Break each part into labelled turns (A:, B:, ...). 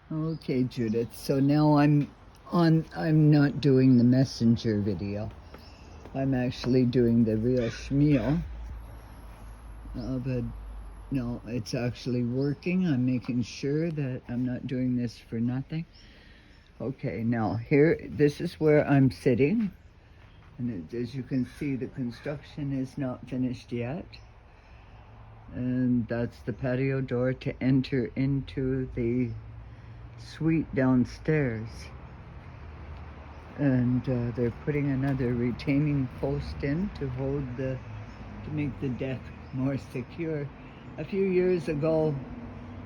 A: Okay, Judith. So now I'm not doing the messenger video. I'm actually doing the real schmeal. But no, it's actually working. I'm making sure that I'm not doing this for nothing. Okay, now here, this is where I'm sitting. And as you can see, the construction is not finished yet. And that's the patio door to enter into the suite downstairs. And they're putting another retaining post in to make the deck more secure. A few years ago,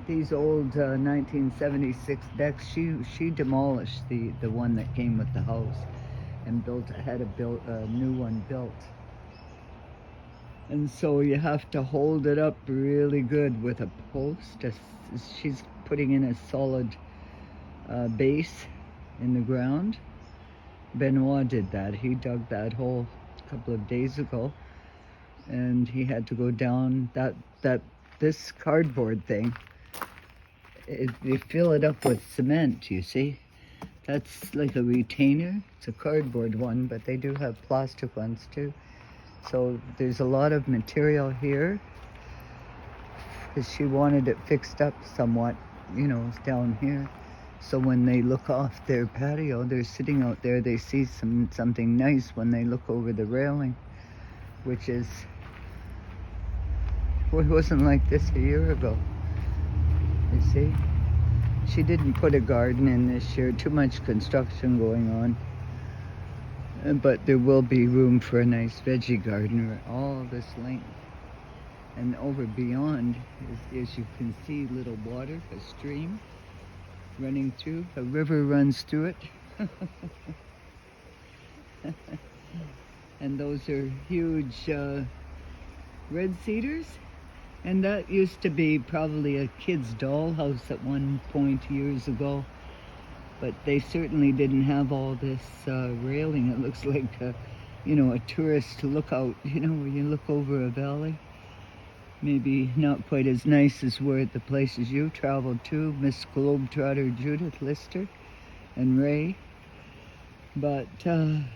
A: these old 1976 decks, she demolished the one that came with the house and had a new one built. And so you have to hold it up really good with a post. She's putting in a solid base in the ground. Benoit did that. He dug that hole a couple of days ago, and he had to go down this cardboard thing. They fill it up with cement, you see. That's like a retainer. It's a cardboard one, but they do have plastic ones too. So there's a lot of material here because she wanted it fixed up somewhat, down here. So when they look off their patio, they're sitting out there, they see something nice when they look over the railing, which is, well, it wasn't like this a year ago, you see. She didn't put a garden in this year, too much construction going on. But there will be room for a nice veggie garden all this length. And over beyond, as you can see, little water, a stream running through. A river runs through it. And those are huge red cedars. And that used to be probably a kid's dollhouse at one point years ago. But they certainly didn't have all this railing. It looks like a tourist lookout, where you look over a valley. Maybe not quite as nice as where the places you traveled to, Miss Globetrotter Judith Lister and Ray. But, I'd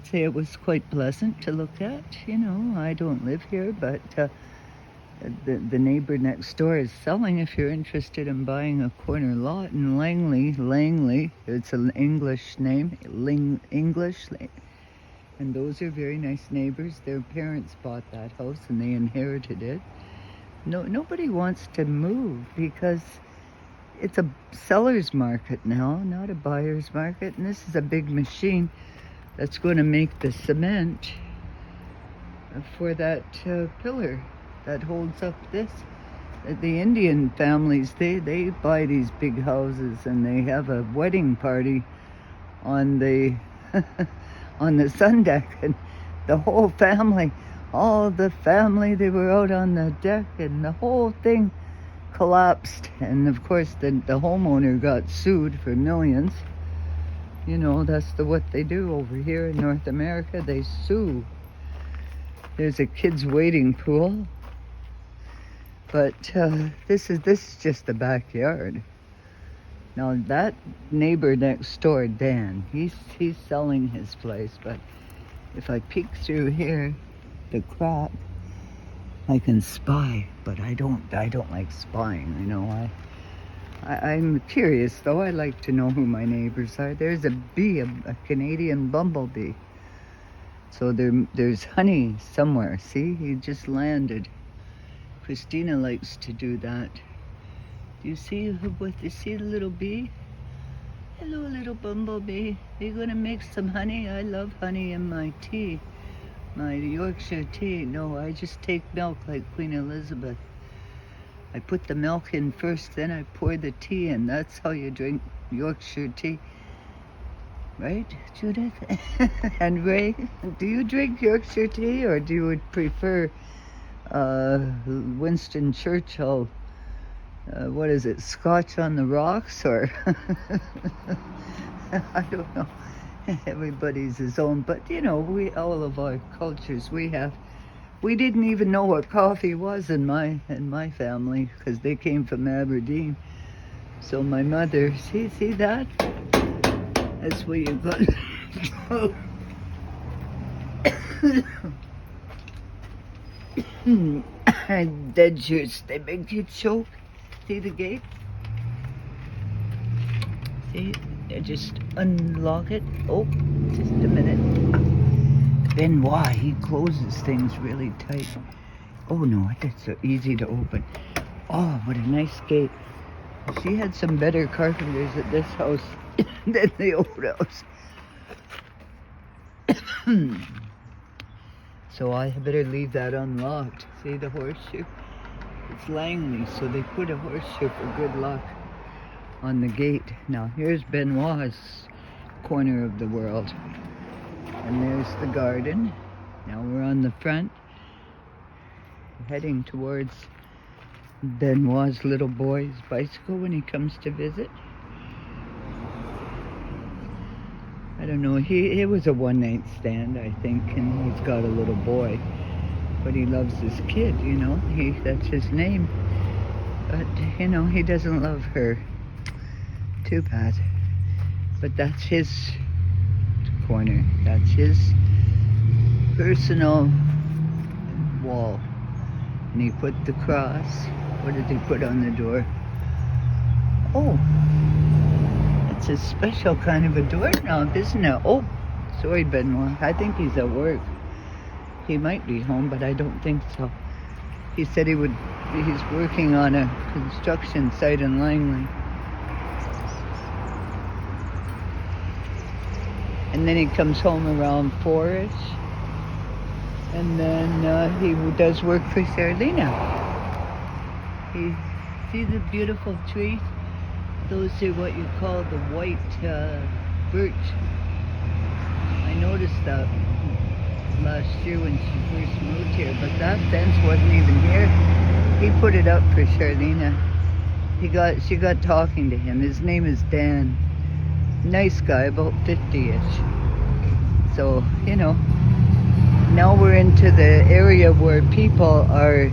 A: say it was quite pleasant to look at. I don't live here, but the neighbor next door is selling if you're interested in buying a corner lot in Langley. It's an English name, English. And those are very nice neighbors. Their parents bought that house and they inherited it. Nobody wants to move because it's a seller's market now, not a buyer's market. And this is a big machine that's going to make the cement for that pillar that holds up this. The Indian families, they buy these big houses and they have a wedding party on the on the sun deck, and the whole family, all the family, they were out on the deck, and the whole thing collapsed. And of course the homeowner got sued for millions. That's what they do over here in North America. They sue. There's a kids wading pool, but this is just the backyard. Now that neighbor next door, Dan, he's selling his place, but if I peek through here, the crack, I can spy, but I don't like spying, I'm curious though. I like to know who my neighbors are. There's a bee, a Canadian bumblebee. So there's honey somewhere. See, he just landed. Christina likes to do that. Do you see the little bee? Hello, little bumblebee. Are you gonna make some honey? I love honey in my tea. My Yorkshire tea. No, I just take milk like Queen Elizabeth. I put the milk in first, then I pour the tea in. That's how you drink Yorkshire tea. Right, Judith? And Ray, do you drink Yorkshire tea or do you prefer Winston Churchill? What is it, Scotch on the rocks, or I don't know. Everybody's his own, but we all of our cultures, we have We didn't even know what coffee was in my family because they came from Aberdeen. So my mother, see that? That's where you got dead juice. They make you choke. See the gate? See? I just unlock it. Oh, just a minute. Benoit, he closes things really tight. Oh no, that's so easy to open. Oh, what a nice gate. She had some better carpenters at this house than the old house. So I better leave that unlocked. See the horseshoe? It's Langley, so they put a horseshoe for good luck on the gate. Now here's Benoit's corner of the world. And there's the garden. Now we're on the front, heading towards Benoit's little boy's bicycle when he comes to visit. I don't know, it was a one-night stand, I think, and he's got a little boy. But he loves his kid, you know, that's his name. But, you know, he doesn't love her. Too bad. But that's his corner. That's his personal wall. And he put the cross. What did he put on the door? Oh, it's a special kind of a doorknob, isn't it? Oh, sorry, Benoit. I think he's at work. He might be home, but I don't think so. He said he's working on a construction site in Langley. And then he comes home around 4-ish. And then he does work for Charlena. See the beautiful trees? Those are what you call the white birch. I noticed that last year when she first moved here, but that fence wasn't even here. He put it up for Charlena. She got talking to him. His name is Dan. Nice guy, about 50-ish. So, you know, now we're into the area where people are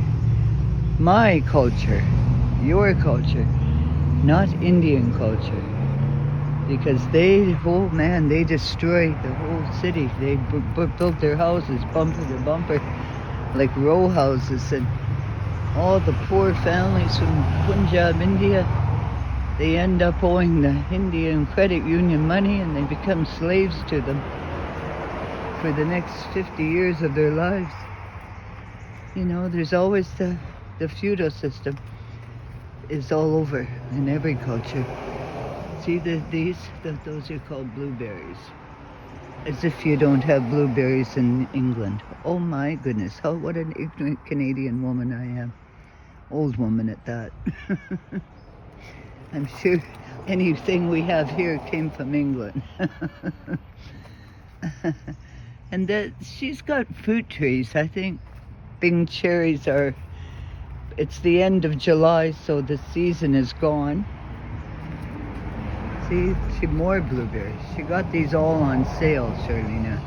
A: my culture, your culture, not Indian culture. Because they destroyed the whole city. They built their houses bumper to bumper, like row houses, and all the poor families from Punjab, India, they end up owing the Indian credit union money, and they become slaves to them for the next 50 years of their lives. You know, there's always the feudal system is all over in every culture. See those are called blueberries. As if you don't have blueberries in England. Oh my goodness, what an ignorant Canadian woman I am. Old woman at that. I'm sure anything we have here came from England. And she's got fruit trees. I think Bing cherries it's the end of July, so the season is gone. See, more blueberries. She got these all on sale, Charlena,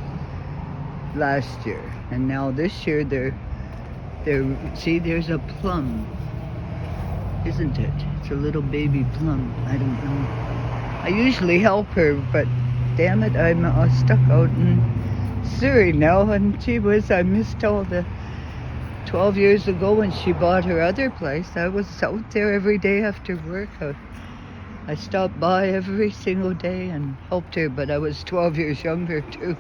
A: last year. And now this year see, there's a plum, isn't it? It's a little baby plum. I don't know. I usually help her, but damn it, I'm stuck out in Surrey now. And I missed all the 12 years ago when she bought her other place. I was out there every day after work. I stopped by every single day and helped her, but I was 12 years younger too.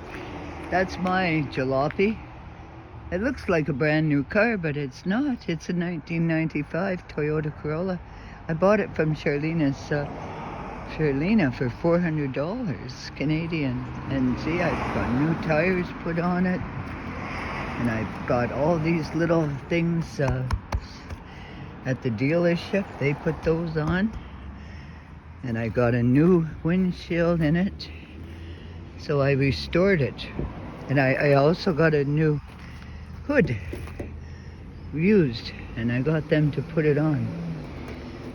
A: That's my jalopy. It looks like a brand new car, but it's not. It's a 1995 Toyota Corolla. I bought it from Charlena for $400 Canadian. And see, I've got new tires put on it. And I've got all these little things at the dealership. They put those on. And I got a new windshield in it. So I restored it. And I also got a new hood used, and I got them to put it on.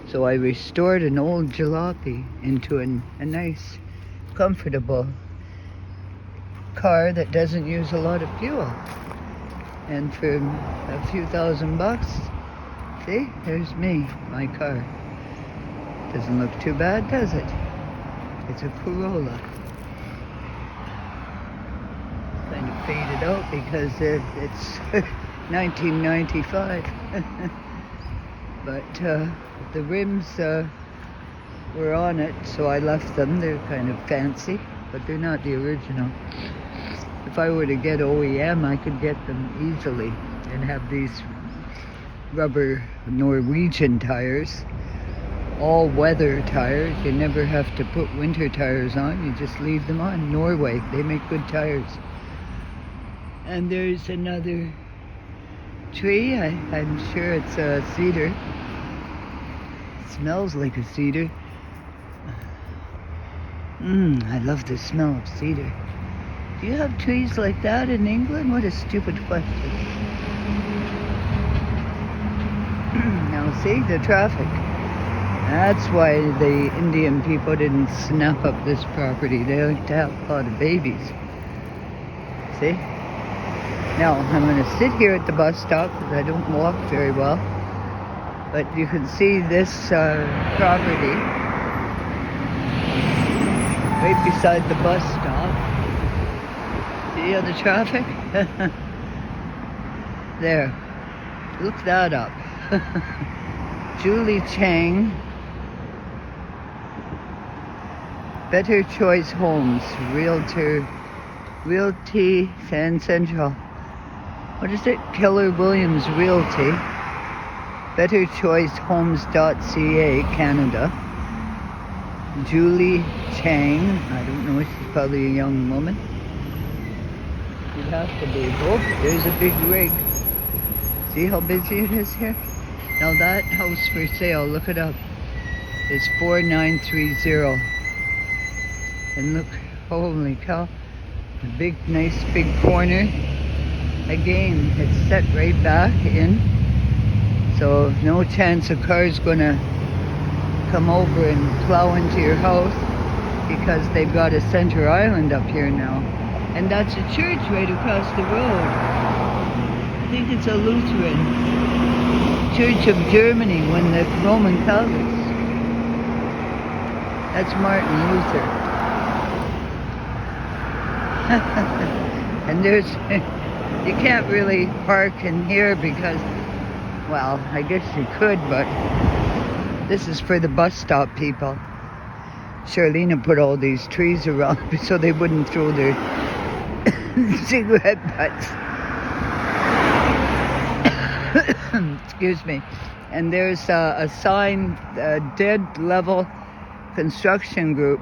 A: So I restored an old jalopy into a nice, comfortable car that doesn't use a lot of fuel. And for a few $1,000, see, there's me, my car. Doesn't look too bad, does it? It's a Corolla. Kind of faded out because it's 1995. But the rims were on it, so I left them. They're kind of fancy, but they're not the original. If I were to get OEM, I could get them easily and have these rubber Norwegian tires, all weather tires. You never have to put winter tires on, you just leave them on. Norway, they make good tires. And there's another tree, I'm sure it's a cedar. It smells like a cedar. I love the smell of cedar. Do you have trees like that in England? What a stupid question. Now see, the traffic. That's why the Indian people didn't snap up this property. They like to have a lot of babies. See? Now, I'm going to sit here at the bus stop because I don't walk very well. But you can see this property right beside the bus stop. See all the traffic? There. Look that up. Julie Chang. Better Choice Homes. Realty San Central. What is it? Keller Williams Realty. BetterChoiceHomes.ca, Canada. Julie Chang. I don't know, she's probably a young woman. You'd have to be. Oh, there's a big rig. See how busy it is here? Now that house for sale, look it up. It's 4930. And look, holy cow. A big, nice big corner. Again, it's set right back in. So no chance a car's gonna come over and plow into your house because they've got a center island up here now. And that's a church right across the road. I think it's a Lutheran Church of Germany, when the Roman Catholics. That's Martin Luther. And there's, you can't really park in here because, well, I guess you could, but this is for the bus stop people. Charlena put all these trees around so they wouldn't throw their cigarette butts. Excuse me. And there's a sign, Dead Level Construction Group,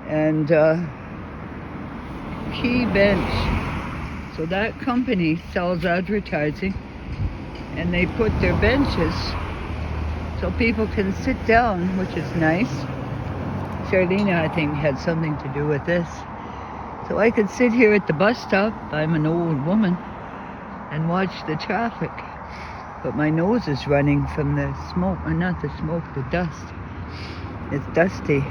A: and Key Bench. So that company sells advertising, and they put their benches so people can sit down, which is nice. Charlena, I think, had something to do with this. So I could sit here at the bus stop, I'm an old woman, and watch the traffic. But my nose is running from the smoke, or not the smoke, the dust. It's dusty.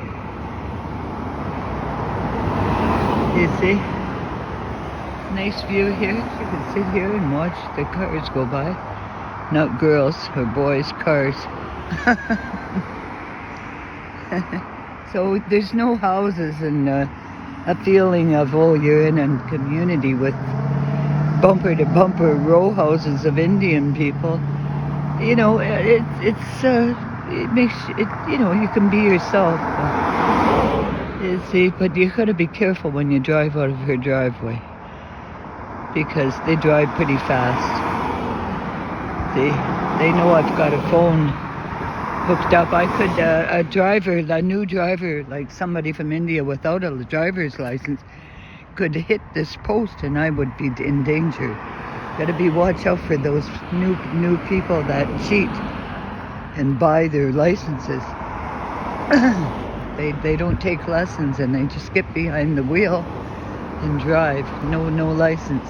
A: You see? Nice view here. You can sit here and watch the cars go by. Not girls or boys' cars. So there's no houses, and a feeling of, oh, you're in a community with bumper to bumper row houses of Indian people. You know, it makes it, you know, you can be yourself. You see, but you gotta be careful when you drive out of her driveway, because they drive pretty fast. They know I've got a phone hooked up. I could, a new driver, like somebody from India without a driver's license, could hit this post and I would be in danger. Gotta be watch out for those new people that cheat and buy their licenses. They don't take lessons and they just get behind the wheel and drive. No license.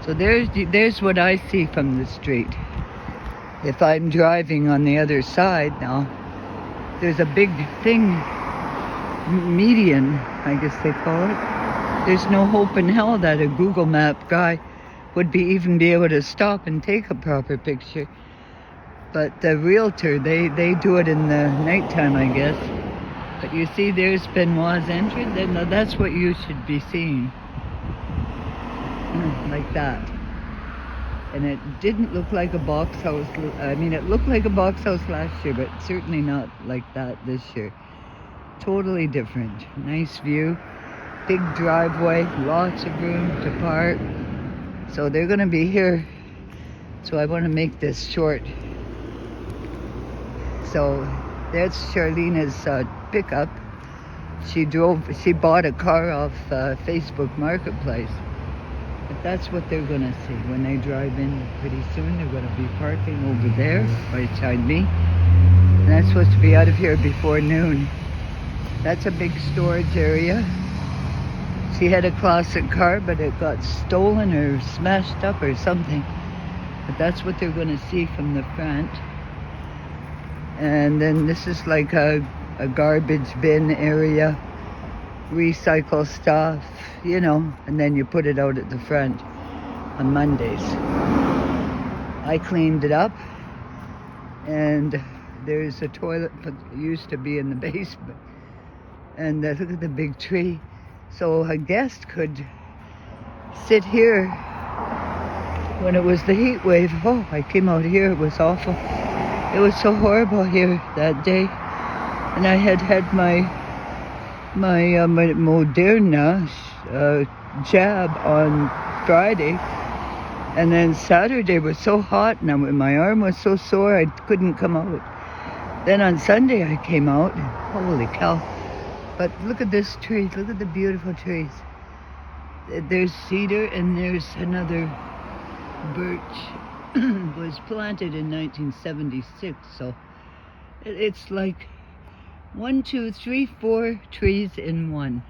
A: So there's what I see from the street. If I'm driving on the other side now, there's a big thing, median, I guess they call it. There's no hope in hell that a Google Map guy would even be able to stop and take a proper picture. But the realtor, they do it in the nighttime, I guess. But you see, there's Benoit's entrance, and that's what you should be seeing. Like that. And it didn't look like a box house. I mean, it looked like a box house last year, but certainly not like that this year. Totally different. Nice view. Big driveway, lots of room to park. So they're going to be here. So I want to make this short. So that's Charlena's pickup. She bought a car off Facebook Marketplace. But that's what they're going to see when they drive in pretty soon. They're going to be parking over there beside me. And that's supposed to be out of here before noon. That's a big storage area. She had a classic car, but it got stolen or smashed up or something. But that's what they're going to see from the front. And then this is like a garbage bin area. Recycle stuff, you know, and then you put it out at the front on Mondays. I cleaned it up, and there's a toilet, but it used to be in the basement. And look at the big tree. So a guest could sit here when it was the heat wave. Oh, I came out here, it was awful. It was so horrible here that day. And I had my Moderna jab on Friday, and then Saturday was so hot and my arm was so sore I couldn't come out. Then on Sunday I came out. Holy cow. But look at this tree, look at the beautiful trees. There's cedar and there's another birch. Was planted in 1976, so it's like 1, 2, 3, 4 trees in one.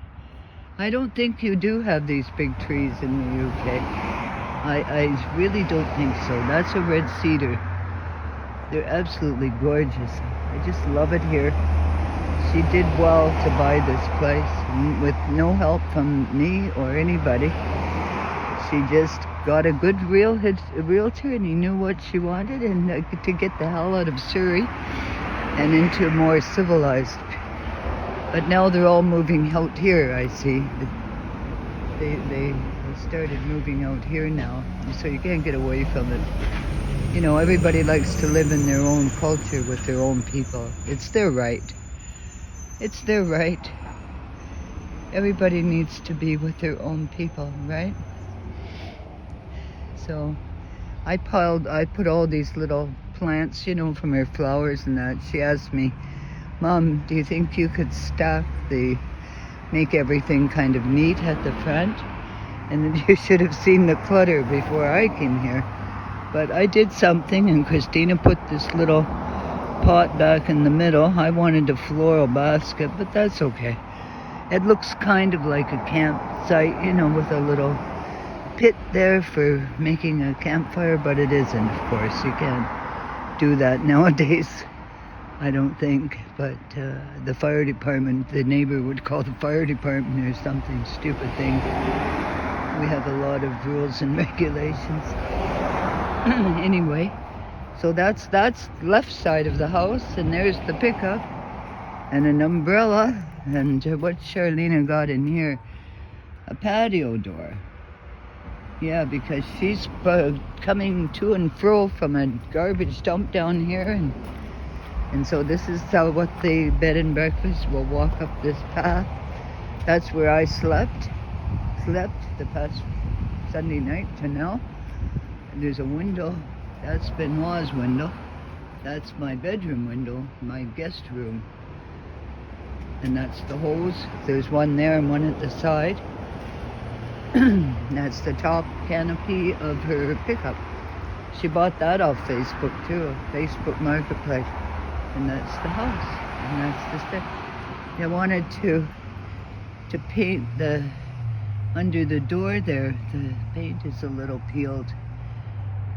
A: I don't think you do have these big trees in the UK. I really don't think so. That's a red cedar. They're absolutely gorgeous. I just love it here. She did well to buy this place with no help from me or anybody. She just got a good realtor, and he knew what she wanted, and to get the hell out of Surrey and into more civilized. But now they're all moving out here, I see. They started moving out here now, so you can't get away from it. You know, everybody likes to live in their own culture with their own people. It's their right. It's their right. Everybody needs to be with their own people, right? So I put all these little plants, you know, from her flowers and that. She asked me, Mom, do you think you could make everything kind of neat at the front? And then you should have seen the clutter before I came here. But I did something, and Christina put this little pot back in the middle. I wanted a floral basket, but that's okay. It looks kind of like a campsite, you know, with a little pit there for making a campfire, but it isn't, of course. You can't do that nowadays, I don't think. But the fire department, the neighbor would call the fire department or something stupid thing. We have a lot of rules and regulations. Anyway, so that's left side of the house, and there's the pickup and an umbrella, and what Charlena got in here, a patio door. Yeah, because she's coming to and fro from a garbage dump down here, and so this is what the bed and breakfast will walk up this path. That's where I slept the past Sunday night to now. And there's a window. That's Benoit's window. That's my bedroom window, my guest room. And that's the hose. There's one there and one at the side. That's the top canopy of her pickup. She bought that off Facebook too, Facebook Marketplace. And that's the house. And that's the step. I wanted to paint the under the door there. The paint is a little peeled.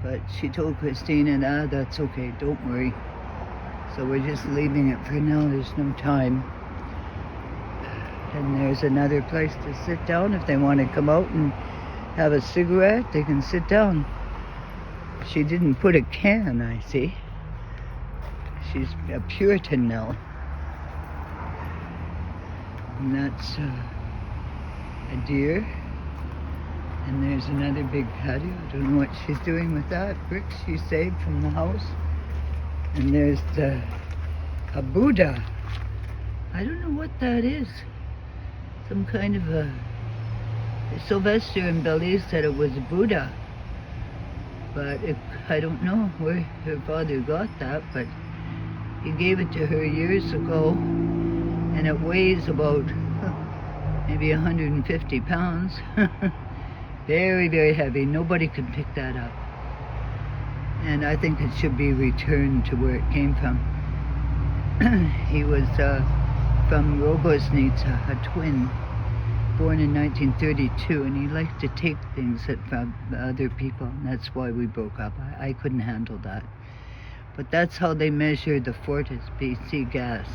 A: But she told Christina, that's okay, don't worry. So we're just leaving it for now. There's no time. And there's another place to sit down if they want to come out and have a cigarette, they can sit down. She didn't put a can, I see. She's a Puritan now. And that's a deer. And there's another big patio. I don't know what she's doing with that. Bricks she saved from the house. And there's a Buddha. I don't know what that is. Some kind of a... Sylvester and Belize said it was a Buddha. But I don't know where her father got that, but he gave it to her years ago. And it weighs about maybe 150 pounds. Very, very heavy. Nobody can pick that up. And I think it should be returned to where it came from. He was from Rogoznica, a twin, born in 1932, and he liked to take things from other people, and that's why we broke up. I couldn't handle that. But that's how they measure the Fortis BC gas.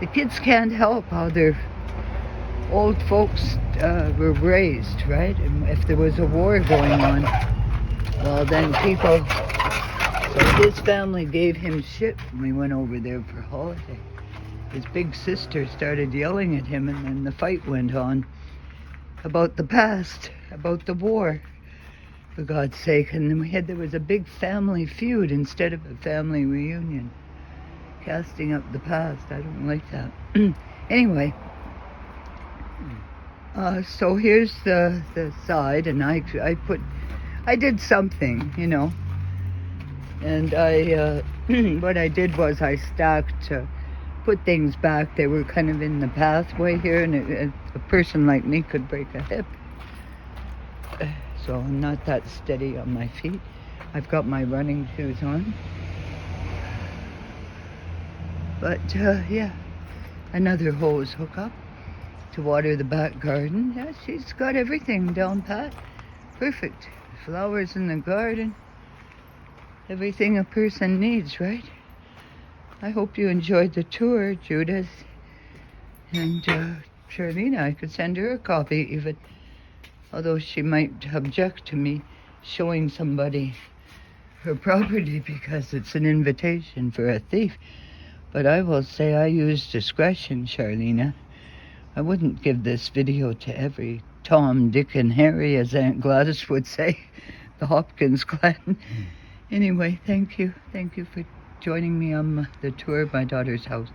A: The kids can't help how their old folks were raised, right? And if there was a war going on, well then people... So his family gave him shit when we went over there for holiday. His big sister started yelling at him, and then the fight went on about the past, about the war, for God's sake. And then there was a big family feud instead of a family reunion. Casting up the past, I don't like that. Anyway, so here's the side, and I did something, you know. And what I did was I stacked, put things back. They were kind of in the pathway here, and a person like me could break a hip. So I'm not that steady on my feet. I've got my running shoes on. But yeah, another hose hookup to water the back garden. Yeah, she's got everything down pat. Perfect. Flowers in the garden. Everything a person needs, right? I hope you enjoyed the tour, Judith. And Charlene, I could send her a copy even, although she might object to me showing somebody her property because it's an invitation for a thief. But I will say I use discretion, Charlene. I wouldn't give this video to every Tom, Dick, and Harry, as Aunt Gladys would say, the Hopkins clan. Anyway, thank you. Thank you for joining me on the tour of my daughter's house.